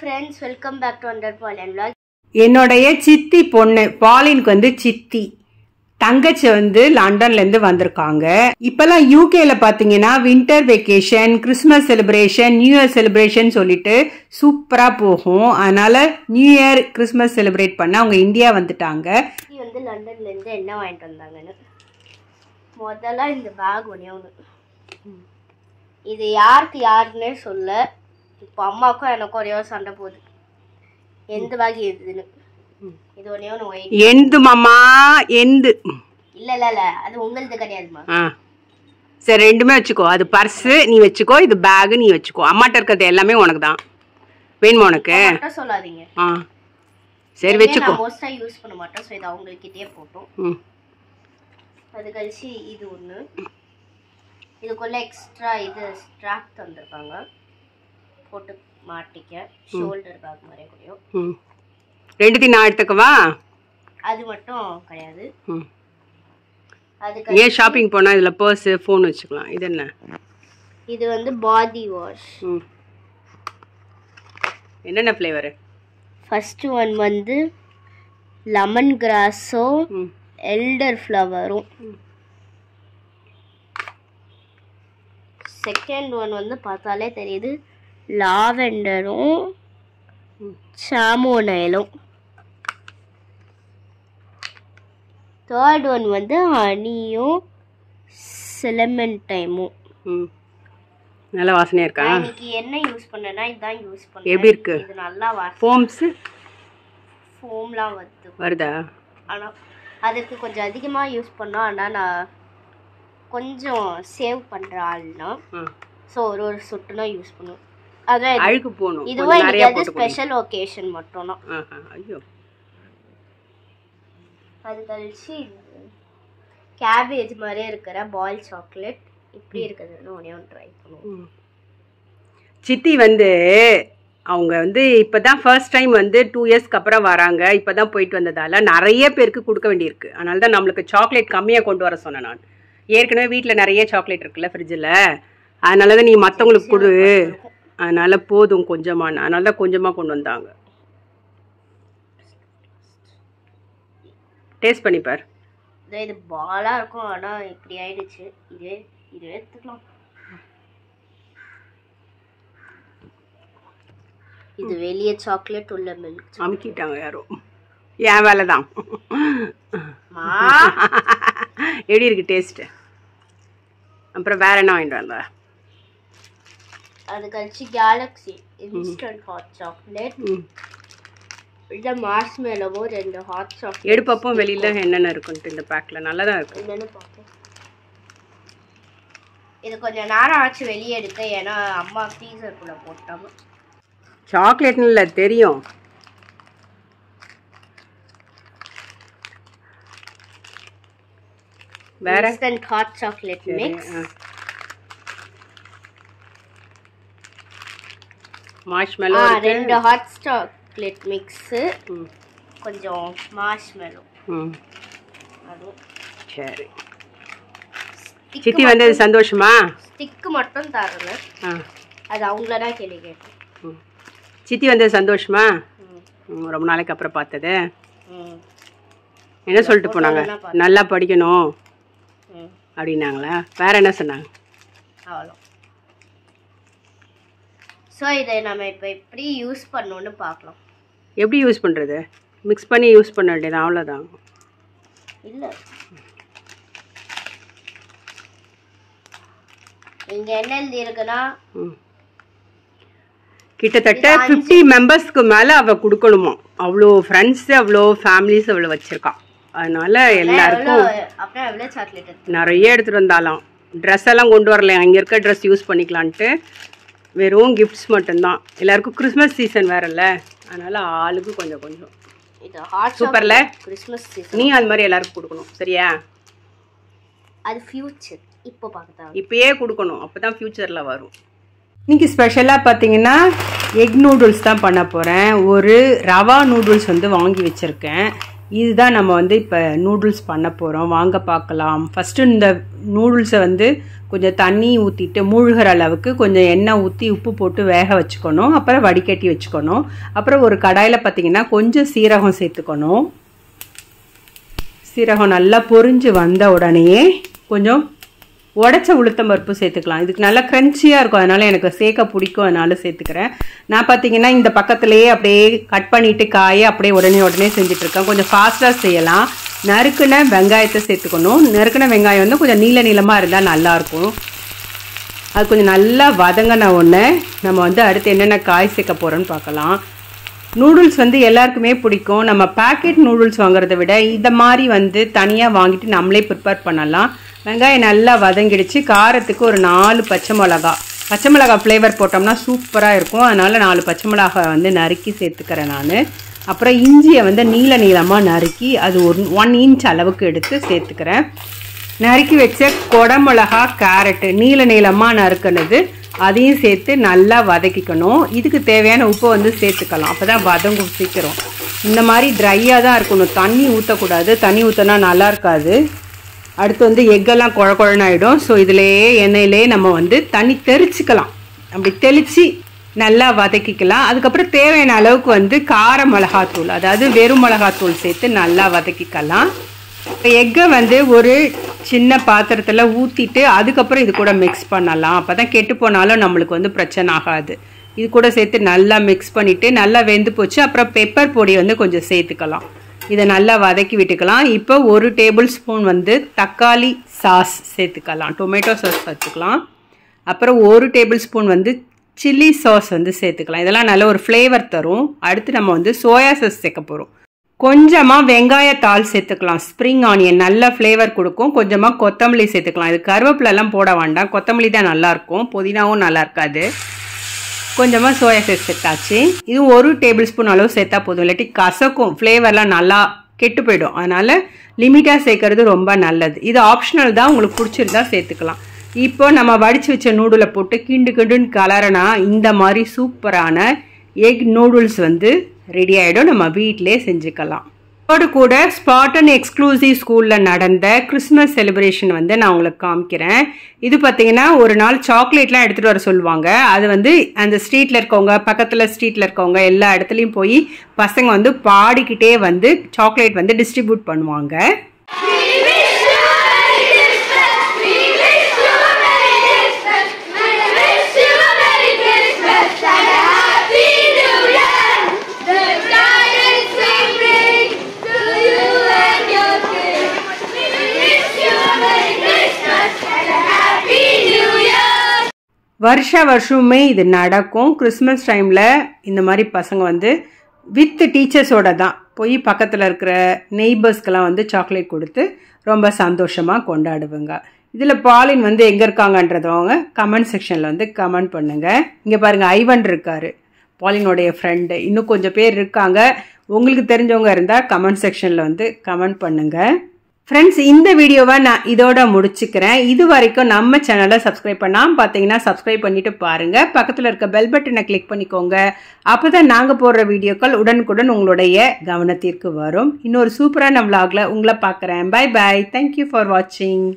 friends, welcome back to Under Pauline Vlog. என்னோடைய சித்தி பொண்ணு பாலினுக்கு வந்து சித்தி தங்கச்சி வந்து லண்டன்ல இருந்து வந்திருக்காங்க. இப்பெல்லாம் யூகேல பாத்தீங்கன்னா winter vacation, Christmas celebration, new year celebration சொல்லிட்டு சூப்பரா போகும். அதனால நியூ இயர் கிறிஸ்மஸ் செலிப்ரேட் பண்ண அவங்க இந்தியா வந்துட்டாங்க. வந்து லண்டன்ல இருந்து என்ன வாங்கிட்டு வந்தாங்கன்னு முதல்ல இந்த பேக் ஒன்று இது யாருக்கு யாருன்னே சொல்ல. இப்போ அம்மாவுக்கும் எனக்கும் ஒரே சண்டை போகுது எந்த பேக் எதுன்னு. இது ஒன்னே ஒன்று ஒயிட். எந்து மாமா எந்து இல்ல இல்ல இல்ல அது உங்களது கிடையாதுமா. சரி ரெண்டுமே வச்சுக்கோ. அது பர்ஸு நீ வச்சுக்கோ, இது பேக் நீ வச்சுக்கோ. அம்மாட்ட இருக்கிறது எல்லாமே உனக்கு தான். வேணுமா உனக்கு? சொல்லாதீங்க. சரி வச்சுக்கோ. மோஸ்டா யூஸ் பண்ண மாட்டோம், ஸோ இது அவங்கக்கிட்டே போட்டோம். அது கழிச்சு இது ஒன்று, இதுக்குள்ள எக்ஸ்ட்ரா இது ஸ்ட்ராப் தந்திருக்காங்க, போட்டு மாட்டிக்க ஷோல்டர் பேக் மாதிரி கூடயும். ரெண்டுத்தையும் நான் எடுத்துக்கவா? அது மட்டும் கிடையாது. அதுக்கு ஏன் ஷாப்பிங் போனா இதுல பர்ஸ் ஃபோன் வச்சுக்கலாம். இது என்ன? இது வந்து பாடி வாஷ். என்னென்ன ஃப்ளேவர்? ஃபர்ஸ்ட் ஒன் வந்து லெமன் கிராஸும் எல்டர் ஃப்ளவரும். செகண்ட் ஒன் வந்து பார்த்தாலே தெரியுது லாவெண்டரும் சாமோனைலும். தேர்ட் ஒன் வந்து ஹனியும் சிலமெண்டைமும். நல்ல வாசனையா இருக்கா? இன்னைக்கு என்ன யூஸ் பண்ணேன்னா இதான் யூஸ் பண்ணேன். எப்படி இருக்கு? இது நல்லா ஃபோம்ஸ் ஃபோம்லாம் வருதா? ஆனால் அதுக்கு கொஞ்சம் அதிகமாக யூஸ் பண்ணோம். ஆனால் நான் கொஞ்சம் சேவ் பண்ணுற ஆள்னா, ஸோ ஒரு சொட்டுனா யூஸ் பண்ணுவோம். அதான் அழுக்கு போகணும். இதுவும் எனக்கு ஸ்பெஷல் ஒகேஷன் மட்டும் தான். ஐயோ. அது கழிச்சு கேபேஜ் மாதிரியே இருக்கிற பாயில் சாக்லேட் இப்படி இருக்கிறதுன்னு ஒன்றே ஒன்று ட்ரை பண்ணுவோம். சித்தி வந்து அவங்க வந்து இப்போதான் ஃபர்ஸ்ட் டைம் வந்து 2 இயர்ஸ்க்கு அப்புறம் வராங்க. இப்போ தான் போயிட்டு வந்ததால் நிறைய பேருக்கு கொடுக்க வேண்டியிருக்கு. அதனால தான் நம்மளுக்கு சாக்லேட் கம்மியாக கொண்டு வர சொன்னேன் நான். ஏற்கனவே வீட்டில் நிறைய சாக்லேட் இருக்குல்ல ஃப்ரிட்ஜில், அதனால தான் நீ மற்றவங்களுக்கு கொடு, அதனால போதும் கொஞ்சமாக, அதனால தான் கொஞ்சமாக கொண்டு வந்தாங்க. டேஸ்ட் பண்ணிப்பார். இது பாலாக இருக்கும், ஆனால் இப்படி ஆயிடுச்சு. இது எடுத்துக்கலாம். இது வெளியே சாக்லேட் உள்ள மில்க் அமுக்கிட்டாங்க யாரோ. என் வேலை தான். எப்படி இருக்கு டேஸ்ட்டு? அப்புறம் வேற என்ன வாங்கிட்டு வந்த? அது கழிச்சு கேலக்ஸி இன்ஸ்டன்ட் ஹாட் சாக்லேட். இது மார்ஷ்மெலோவும் 2 ஹாட் சாக்லேட். எடுப்பப்போ வெளியில என்னென்ன இருக்குன்ட்டு இந்த பேக்கில் நல்லா தான் இருக்கு. என்னென்னு பார்ப்போம். இது கொஞ்சம் நேரம் ஆச்சு வெளியே எடுக்க, ஏன்னா அம்மா ஃப்ரீசருக்குள்ளே போட்டாங்க. சாக்லேட்னு இல்லை தெரியும். வேற instant hot chocolate mix, marshmallow 2 hot chocolate mix, கொஞ்சம் மார்ஷ்மெலோ. அதுவும் சரி. சித்தி வந்தது சந்தோஷமா? ஸ்டிக்கு மட்டும் தரல, அது அவங்கள தான் கேள்வி கேட்டேன். சித்தி வந்தது சந்தோஷமா? ரொம்ப நாளைக்கு அப்புறம் பார்த்தது. என்ன சொல்லிட்டு போனாங்க? நல்லா படிக்கணும் அப்படின்னாங்களா? வேற என்ன சொன்னாங்க? அவ்வளோ. ஸோ இதை நம்ம இப்போ எப்படி யூஸ் பண்ணணும்னு பார்க்கலாம். எப்படி யூஸ் பண்ணுறது? மிக்ஸ் பண்ணி யூஸ் பண்ண வேண்டியது, அவ்வளோதான். இல்லை, இங்கே என்ன எழுதி இருக்குன்னா கிட்டத்தட்ட 50 மெம்பர்ஸ்க்கு மேலே அவள் கொடுக்கணுமா. அவ்வளோ ஃப்ரெண்ட்ஸு, அவ்வளோ ஃபேமிலிஸ் அவ்வளோ வச்சுருக்கான். அதனால எல்லாருக்கும் நிறைய எடுத்துகிட்டு வந்தாலாம். ட்ரெஸ் எல்லாம் கொண்டு வரல, அங்கே இருக்க ட்ரெஸ் யூஸ் பண்ணிக்கலான்ட்டு வெறும் கிஃப்ட்ஸ் மட்டும்தான். எல்லாருக்கும் கிறிஸ்மஸ் சீசன் வேறல்ல, அதனால ஆளுக்கு கொஞ்சம் கொஞ்சம். சூப்பர்ல கிறிஸ்மஸ் சீசன். நீ அது மாதிரி எல்லாருக்கும் கொடுக்கணும், சரியா? அது ஃபியூச்சர், இப்போ பார்க்க இப்பயே கொடுக்கணும், அப்போ தான் ஃபியூச்சரில் வரும். இன்னைக்கு ஸ்பெஷலாக பார்த்தீங்கன்னா எக் நூடுல்ஸ் தான் பண்ண போகிறேன். ஒரு ரவா நூடுல்ஸ் வந்து வாங்கி வச்சுருக்கேன். இதுதான் நம்ம வந்து இப்போ நூடுல்ஸ் பண்ண போகிறோம். வாங்க பார்க்கலாம். ஃபஸ்ட்டு இந்த நூடுல்ஸை வந்து கொஞ்சம் தண்ணி ஊற்றிட்டு மூழ்கிற அளவுக்கு கொஞ்சம் எண்ணெய் ஊற்றி உப்பு போட்டு வேக வச்சுக்கணும். அப்புறம் வடிகட்டி வச்சுக்கணும். அப்புறம் ஒரு கடாயில் பார்த்திங்கன்னா கொஞ்சம் சீரகம் சேர்த்துக்கணும். சீரகம் நல்லா பொரிஞ்சு வந்த உடனேயே கொஞ்சம் உடச்ச உளுத்தம் பருப்பு சேர்த்துக்கலாம். இதுக்கு நல்லா க்ரன்ச்சியாக இருக்கும், அதனால் எனக்கு சேர்க்க பிடிக்கும், அதனால் சேர்த்துக்கிறேன். நான் பார்த்தீங்கன்னா இந்த பக்கத்துலேயே அப்படியே கட் பண்ணிவிட்டு காயை அப்படியே உடனே செஞ்சிட்ருக்கேன். கொஞ்சம் ஃபாஸ்ட்டாக செய்யலாம். நறுக்குன வெங்காயத்தை சேர்த்துக்கணும். நறுக்குன வெங்காயம் வந்து கொஞ்சம் நீளமாக இருந்தால் நல்லாயிருக்கும். அது கொஞ்சம் நல்லா வதங்கின உடனே நம்ம வந்து அடுத்து என்னென்ன காய் சேர்க்க போகிறோன்னு பார்க்கலாம். நூடுல்ஸ் வந்து எல்லாருக்குமே பிடிக்கும். நம்ம பேக்கெட் நூடுல்ஸ் வாங்குறத விட இந்த மாதிரி வந்து தனியாக வாங்கிட்டு நம்மளே ப்ரிப்பேர் பண்ணலாம். வெங்காயம் நல்லா வதங்கிடுச்சு. காரத்துக்கு ஒரு 4 பச்சை மிளகா ஃப்ளேவர் போட்டோம்னா சூப்பராக இருக்கும். அதனால் 4 பச்சை மிளகா வந்து நறுக்கி சேர்த்துக்கிறேன் நான். அப்புறம் இஞ்சியை வந்து நீளமாக நறுக்கி அது 1 இன்ச் அளவுக்கு எடுத்து சேர்த்துக்கிறேன். நறுக்கி வச்ச கொடமிளகா, கேரட்டு நீளமாக நறுக்கினது அதையும் சேர்த்து நல்லா வதக்கிக்கணும். இதுக்கு தேவையான உப்பை வந்து சேர்த்துக்கலாம். அப்போ தான் வதங்கும் சீக்கிரம். இந்த மாதிரி ட்ரையாக தான் இருக்கணும், தண்ணி ஊற்றக்கூடாது. தண்ணி ஊற்றினா நல்லா இருக்காது. அடுத்து வந்து எக்கெல்லாம் குழன்னு ஆகிடும். ஸோ இதிலேயே எண்ணெயிலே நம்ம வந்து தண்ணி தெளிச்சிக்கலாம். அப்படி தெளித்து நல்லா வதக்கிக்கலாம். அதுக்கப்புறம் தேவையான அளவுக்கு வந்து கார மிளகாத்தூள், அதாவது வெறும் மிளகாத்தூள் சேர்த்து நல்லா வதக்கிக்கலாம். எக்கை வந்து ஒரு சின்ன பாத்திரத்தில் ஊற்றிட்டு அதுக்கப்புறம் இது கூட மிக்ஸ் பண்ணலாம். அப்போ தான் கெட்டு போனாலும் நம்மளுக்கு வந்து பிரச்சனை ஆகாது. இது கூட சேர்த்து நல்லா மிக்ஸ் பண்ணிவிட்டு நல்லா வெந்து போச்சு. அப்புறம் பெப்பர் பொடி வந்து கொஞ்சம் சேர்த்துக்கலாம். இதை நல்லா வதக்கி விட்டுக்கலாம். இப்போ 1 டேபிள் ஸ்பூன் வந்து தக்காளி சாஸ் சேர்த்துக்கலாம். டொமேட்டோ சாஸ் சேர்த்துக்கலாம். அப்புறம் 1 டேபிள் ஸ்பூன் வந்து சில்லி சாஸ் வந்து சேர்த்துக்கலாம். இதெல்லாம் நல்ல ஒரு ஃப்ளேவர் தரும். அடுத்து நம்ம வந்து சோயா சாஸ் சேர்க்க போகிறோம். கொஞ்சமாக வெங்காயத்தாள் சேர்த்துக்கலாம். ஸ்ப்ரிங் ஆனியன் நல்ல ஃப்ளேவர் கொடுக்கும். கொஞ்சமாக கொத்தமல்லி சேர்த்துக்கலாம். இது கருவேப்பிலெல்லாம் போட வேண்டாம், கொத்தமல்லி தான் நல்லாயிருக்கும், புதினாவும் நல்லா இருக்காது. கொஞ்சமாக சோயா சாஸ் சேர்த்தாச்சு. இது 1 டேபிள் ஸ்பூன் அளவு சேர்த்தா போதும், இல்லாட்டி கசக்கும், ஃப்ளேவர்லாம் நல்லா கெட்டு போயிடும். அதனால் லிமிட்டாக சேர்க்கறது ரொம்ப நல்லது. இது ஆப்ஷனல் தான், உங்களுக்கு பிடிச்சிருந்தா சேர்த்துக்கலாம். இப்போ நம்ம வடித்து வச்ச நூடுலை போட்டு கிண்டுன்னு கலரனா இந்த மாதிரி சூப்பரான எக் நூடுல்ஸ் வந்து ரெடி ஆகிடும். நம்ம வீட்டிலே செஞ்சுக்கலாம். அதோடு கூட ஸ்பார்டன் எக்ஸ்க்ளூசிவ் ஸ்கூலில் நடந்த கிறிஸ்மஸ் செலிப்ரேஷன் வந்து நான் உங்களுக்கு காமிக்கிறேன். இது பார்த்தீங்கன்னா ஒரு நாள் சாக்லேட்லாம் எடுத்துகிட்டு வர சொல்லுவாங்க. அது வந்து அந்த ஸ்ட்ரீட்டில் இருக்கவங்க, பக்கத்தில் ஸ்ட்ரீட்டில் இருக்கவங்க எல்லா இடத்துலையும் போய் பசங்க வந்து பாடிக்கிட்டே வந்து சாக்லேட் வந்து டிஸ்ட்ரிபியூட் பண்ணுவாங்க. வருஷமே இது நடக்கும். கிறிஸ்மஸ் டைமில் இந்த மாதிரி பசங்க வந்து வித் டீச்சர்ஸோட தான் போய் பக்கத்தில் இருக்கிற நெய்பர்ஸ்க்கெல்லாம் வந்து சாக்லேட் கொடுத்து ரொம்ப சந்தோஷமாக கொண்டாடுவாங்க. இதில் பாலின் வந்து எங்கே இருக்காங்கன்றதவங்க கமெண்ட் செக்ஷனில் வந்து கமெண்ட் பண்ணுங்கள். இங்கே பாருங்கள், ஐவன் இருக்கார், பாலினுடைய ஃப்ரெண்டு. இன்னும் கொஞ்சம் பேர் இருக்காங்க. உங்களுக்கு தெரிஞ்சவங்க இருந்தால் கமெண்ட் செக்ஷனில் வந்து கமெண்ட் பண்ணுங்கள். ஃப்ரெண்ட்ஸ், இந்த வீடியோவை நான் இதோட முடிச்சுக்கிறேன். இது வரைக்கும் நம்ம சேனலை சப்ஸ்கிரைப் பண்ணாமல் பார்த்தீங்கன்னா சப்ஸ்கிரைப் பண்ணிட்டு பாருங்கள். பக்கத்தில் இருக்க பெல் பட்டனை கிளிக் பண்ணிக்கோங்க. அப்போ தான் நாங்கள் போடுற வீடியோக்கள் உடனுக்குடன் உங்களுடைய கவனத்திற்கு வரும். இன்னொரு சூப்பரான vlogல உங்களை பார்க்குறேன். Bye bye. தேங்க்யூ ஃபார் வாட்சிங்.